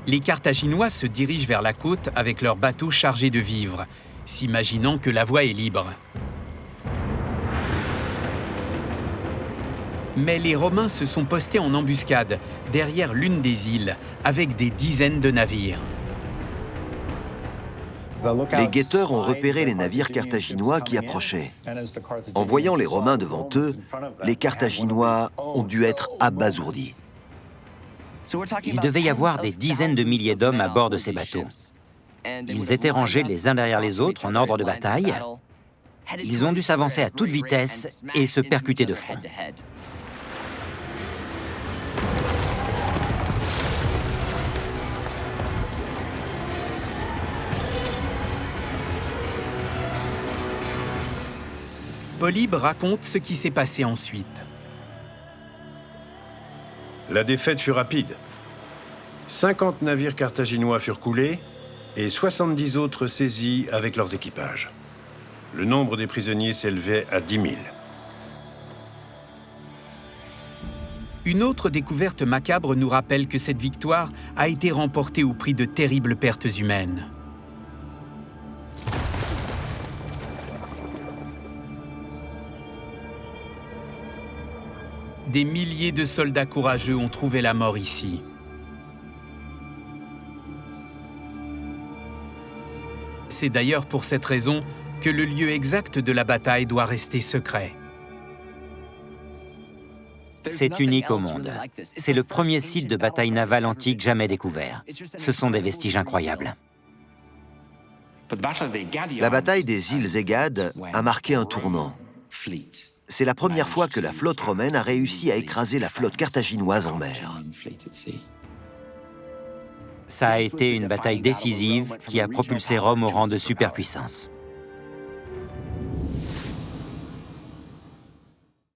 Les Carthaginois se dirigent vers la côte avec leurs bateaux chargés de vivres, s'imaginant que la voie est libre. Mais les Romains se sont postés en embuscade, derrière l'une des îles, avec des dizaines de navires. Les guetteurs ont repéré les navires carthaginois qui approchaient. En voyant les Romains devant eux, les Carthaginois ont dû être abasourdis. Il devait y avoir des dizaines de milliers d'hommes à bord de ces bateaux. Ils étaient rangés les uns derrière les autres en ordre de bataille. Ils ont dû s'avancer à toute vitesse et se percuter de front. Polybe raconte ce qui s'est passé ensuite. La défaite fut rapide. 50 navires carthaginois furent coulés et 70 autres saisis avec leurs équipages. Le nombre des prisonniers s'élevait à 10 000. Une autre découverte macabre nous rappelle que cette victoire a été remportée au prix de terribles pertes humaines. Des milliers de soldats courageux ont trouvé la mort ici. C'est d'ailleurs pour cette raison que le lieu exact de la bataille doit rester secret. C'est unique au monde. C'est le premier site de bataille navale antique jamais découvert. Ce sont des vestiges incroyables. La bataille des îles Égades a marqué un tournant. C'est la première fois que la flotte romaine a réussi à écraser la flotte carthaginoise en mer. Ça a été une bataille décisive qui a propulsé Rome au rang de superpuissance.